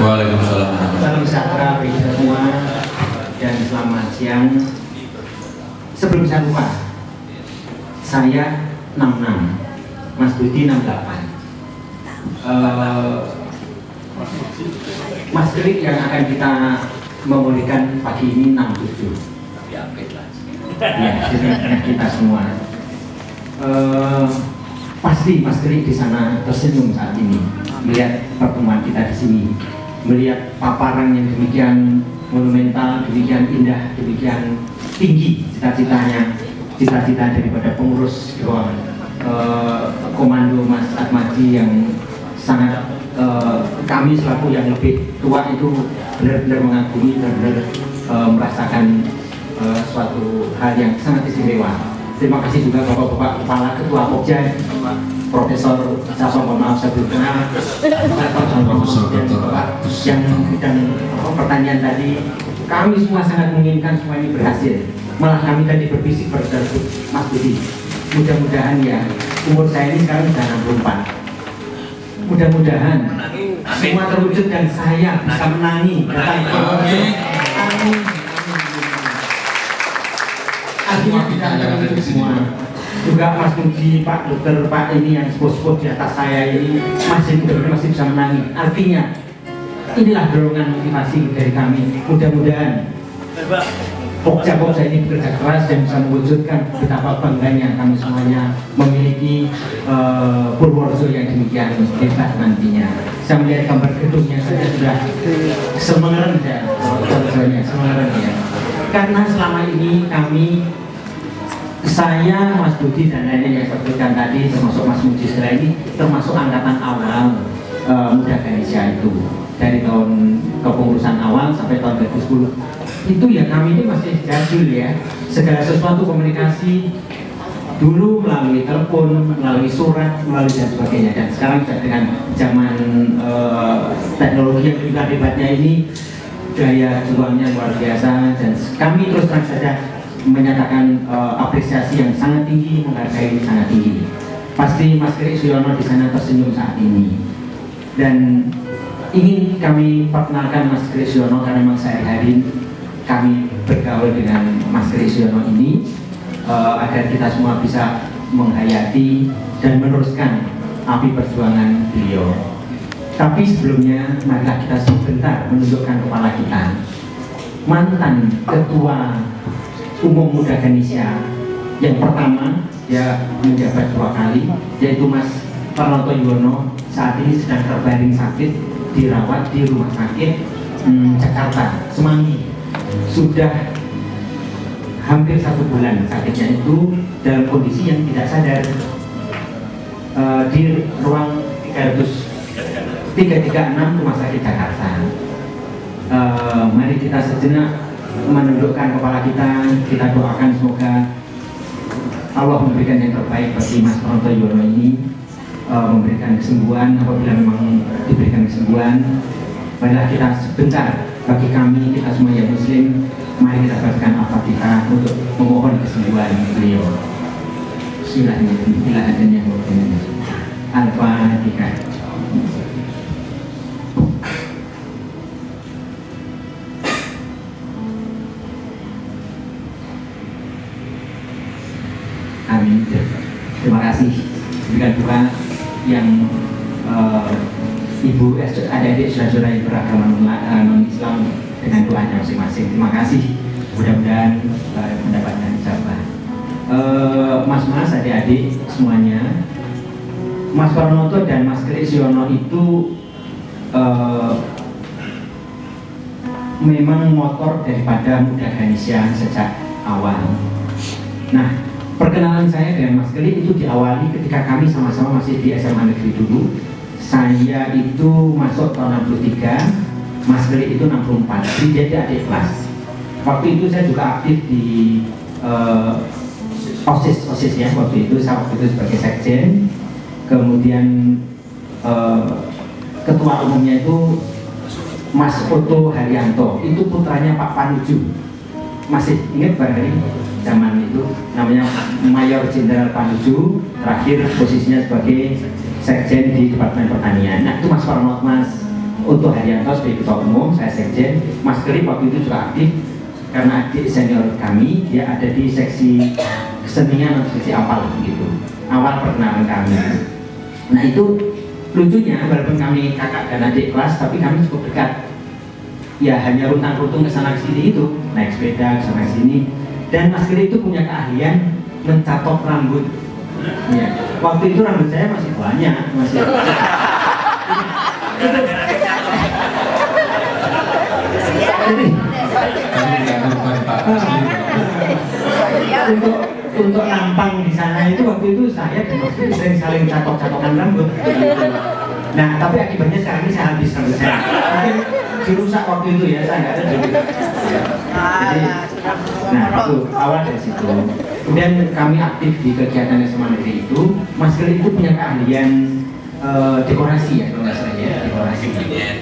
Waalaikumsalam. Salam sejahtera bagi semua dan selamat siang. Sebelum saya lupa, saya 66, Mas Budi 68. Mas Klik yang akan kita memulihkan pagi ini 67. Ya, jadi kita semua. Pasti Mas Klik di sana tersenyum saat ini melihat pertemuan kita di sini, melihat paparan yang demikian monumental, demikian indah, demikian tinggi cita-citanya, cita-cita daripada pengurus komando Mas Atmaji yang sangat kami selaku yang lebih tua itu benar-benar mengagumi, benar-benar merasakan suatu hal yang sangat istimewa. Terima kasih juga Bapak-Bapak Kepala Ketua Pokja, Profesor, saya mohon maaf saya belum kenal, Profesor yang bidang pertanian tadi. Kami semua sangat menginginkan semua ini berhasil. Malah kami tadi berbisik pada Mas Budi, mudah-mudahan ya, umur saya ini sekarang sudah 64. Mudah-mudahan semua terwujud dan saya bisa menangi datang ke Amin. Akhirnya bisa terwujud semua. Juga Mas Muji, Pak Dokter, Pak ini yang sepuh-sepuh di atas saya ini masih mudah-mudahan masih bisa menangi. Artinya inilah dorongan motivasi dari kami. Mudah-mudahan Pokja-Pokja ini bekerja keras dan bisa mewujudkan betapa bangganya kami semuanya memiliki Purworejo yang demikian hebat nantinya. Saya melihat gambar gedungnya saja sudah semengeren ya, Purworejonya semengeren ya. Karena selama ini kami, saya, Mas Budi dan lainnya yang sebutkan tadi, termasuk Mas Muji setelah ini, termasuk angkatan awal Muda Ganesha itu dari tahun kepengurusan awal sampai tahun 2010 itu ya kami ini masih jadul ya, segala sesuatu komunikasi dulu melalui telepon, melalui surat, melalui dan sebagainya, dan sekarang sudah dengan zaman teknologi yang juga hebatnya ini, gaya juangnya luar biasa, dan kami terus terang saja menyatakan apresiasi yang sangat tinggi, menghargai sangat tinggi. Pasti Mas Krik Suyono di sana tersenyum saat ini, dan ingin kami perkenalkan Mas Krik Suyono karena memang sehari-hari kami bergaul dengan Mas Krik Suyono ini agar kita semua bisa menghayati dan meneruskan api perjuangan beliau. Tapi sebelumnya marilah kita sebentar menundukkan kepala kita. Mantan Ketua Umum Muda Ganesha yang pertama ya menjabat 2 kali, yaitu Mas Pranoto Yuwono, saat ini sedang terbaring sakit dirawat di rumah sakit Jakarta Semanggi. Sudah hampir 1 bulan sakitnya itu dalam kondisi yang tidak sadar di ruang 336 Rumah Sakit Jakarta. Mari kita sejenak menundukkan kepala kita doakan semoga Allah memberikan yang terbaik bagi Mas Pranoto Yuwono ini, memberikan kesembuhan apabila memang diberikan kesembuhan. Marilah kita sebentar, bagi kami kita semua yang muslim, mari kita bacakan Al-Fatihah untuk memohon kesembuhan beliau. Bismillahirrahmanirrahim. Al-Fatihah. Amin. Terima kasih. Berikan doa yang Ibu, adik-adik, saudara yang beragama non-Islam dengan doanya masing-masing. Terima kasih. Mudah-mudahan mendapatkan ijabah. Mas-mas, adik-adik semuanya, Mas Pranoto dan Mas Krik Suyono itu memang motor daripada Muda Ganesha sejak awal. Nah, perkenalan saya dengan Mas Krik itu diawali ketika kami sama-sama masih di SMA Negeri dulu. Saya itu masuk tahun 63, Mas Krik itu 64, jadi adik kelas. Waktu itu saya juga aktif di OSIS ya, waktu itu saya sebagai sekjen. Kemudian ketua umumnya itu Mas Oto Haryanto, itu putranya Pak Panuju. Masih ingat barangkali zaman itu namanya Mayor Jenderal Panuju, terakhir posisinya sebagai sekjen di Departemen Pertanian. Nah itu Mas Pranoto, Mas Untuk Haryanto sebagai ketua umum, saya sekjen. Mas Kerip waktu itu juga aktif karena adik senior kami, dia ada di seksi kesenian atau seksi apal gitu. Awal perkenalan kami. Nah itu lucunya, walaupun kami kakak dan adik kelas, tapi kami cukup dekat. Ya hanya runtang-runtung kesana kesini itu, naik sepeda kesana sini. Dan Mas Kerip itu punya keahlian mencatok rambut. Ya, waktu itu rambut saya masih banyak, masih. Untuk nampang di sana itu waktu itu saya dan Mas Kerip sering saling catok-catokan rambut. Nah, tapi akibatnya sekarang ini saya habis rambut saya. Mungkin dirusak waktu itu ya, saya nggak ada dulu. Jadi, nah itu awal dari situ. Kemudian kami aktif di kegiatan SMA negeri itu. Mas Kerip itu punya keahlian dekorasi ya, kalau nggak salah ya, dekorasi.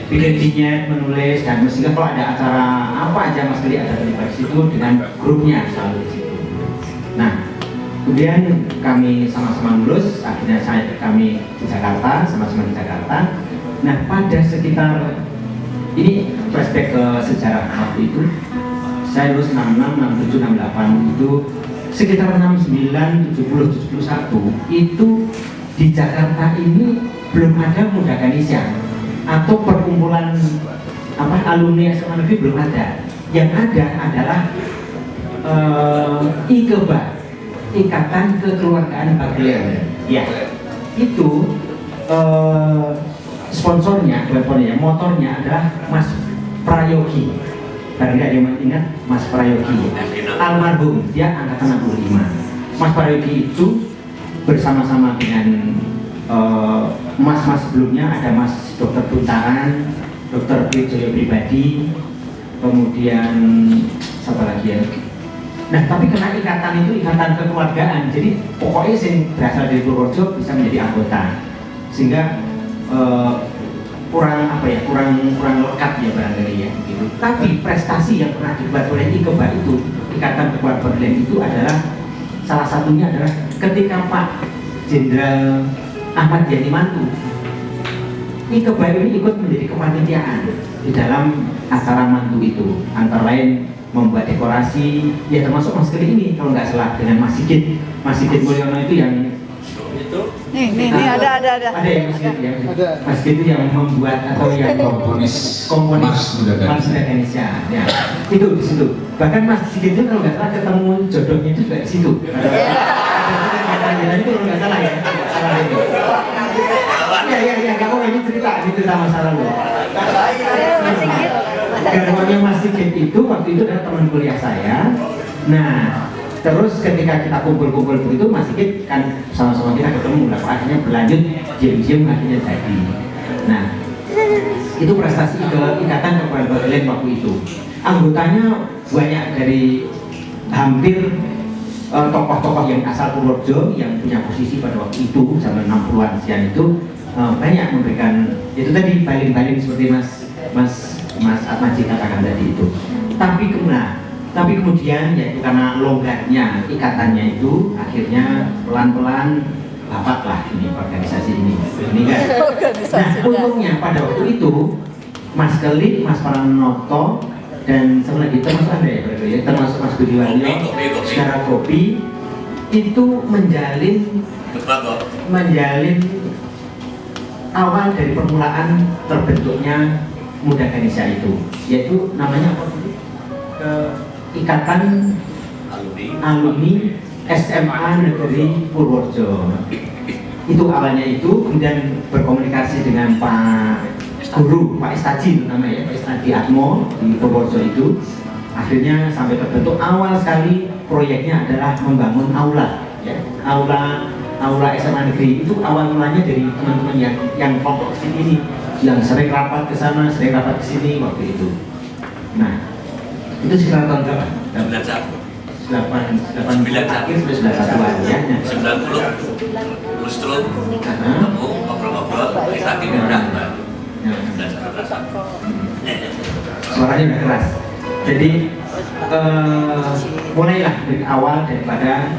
Bikin vignette, menulis, dan mestinya kalau ada acara apa aja Mas Kerip ada terlibat di situ dengan grupnya selalu di situ. Nah, kemudian kami sama-sama lulus, akhirnya kami di Jakarta, sama-sama di Jakarta. Nah, pada sekitar ini flashback ke sejarah waktu itu, saya lulus 66, 67, 68 itu sekitar 69, 70, 71 itu di Jakarta ini belum ada Muda Ganesha atau perkumpulan alumni SMA negeri belum ada. Yang ada adalah IKEBA, Ikatan Kekeluargaan Bagelen. Ya, itu sponsornya, motornya adalah Mas Prayogi. Barangkali ada yang ingat Mas Prayogi, almarhum, dia angkatan 65. Mas Prayogi itu bersama-sama dengan mas-mas sebelumnya, ada Mas Dr. Buntaran, Dr. Wijoyo Pribadi, kemudian siapa lagi ya? Nah, tapi kena ikatan itu ikatan kekeluargaan, jadi pokoknya yang berasal dari Purworejo bisa menjadi anggota, sehingga kurang lekat ya barangkali ya gitu. Tapi prestasi yang pernah dibuat oleh IKEBA itu, Ikatan Kekeluargaan itu adalah salah satunya adalah ketika Pak Jenderal Ahmad Yani Mantu, IKEBA ini ikut menjadi kepanitiaan di dalam acara Mantu itu, antara lain membuat dekorasi, ya termasuk Mas Kerip ini kalau nggak salah dengan Mas Sigit Mulyono itu yang Nih ada yang Mas Sigit ya. Mas Sigit itu yang membuat atau yang komponis Mas Muda Ganesha. Ya, itu di situ. Bahkan Mas Sigit itu kalau nggak salah ketemu jodohnya itu juga di situ. Itu kalau nggak salah ya. Salah itu. Ya, nggak apa ini cerita masa lalu. Garwannya Mas Sigit itu waktu itu adalah teman kuliah saya. Nah, terus ketika kita kumpul-kumpul begitu, Mas Sigit kan sama-sama kita ketemu, lah akhirnya berlanjut jam-jam akhirnya jadi. Nah, itu prestasi ke Ikatan Kekeluargaan waktu itu. Anggotanya banyak dari hampir tokoh-tokoh yang asal Purworejo yang punya posisi pada waktu itu zaman 60-an sekian itu banyak memberikan itu tadi balin-balin seperti Mas Atmaji katakan tadi itu. Tapi kemudian yaitu karena longgarnya ikatannya itu akhirnya pelan-pelan bapaklah ini organisasi ini kan. Nah, untungnya pada waktu itu Mas Kerip, Mas Pranoto dan sama lagi termasuk ada ya, termasuk Mas Budi Waluyo, secara kopi itu menjalin awal dari permulaan terbentuknya Muda Ganesha itu, yaitu namanya apa? Ikatan Alumni SMA Negeri Purworejo. Itu awalnya itu, kemudian berkomunikasi dengan Pak Guru, Pak Istaji namanya ya, Pak Istaji Atmo di Purworejo itu. Akhirnya sampai terbentuk. Awal sekali proyeknya adalah membangun aula, ya, aula SMA Negeri. Itu awal mulanya dari teman-teman yang kelompok sini, yang sering rapat ke sana, sering rapat ke sini waktu itu. Nah, itu sekitar tahun berapa? 80 akhir sudah 91 ya. 90 Lustrum ketemu ngobrol-ngobrol kita akhirnya udah suaranya udah keras. Jadi mulailah dari awal daripada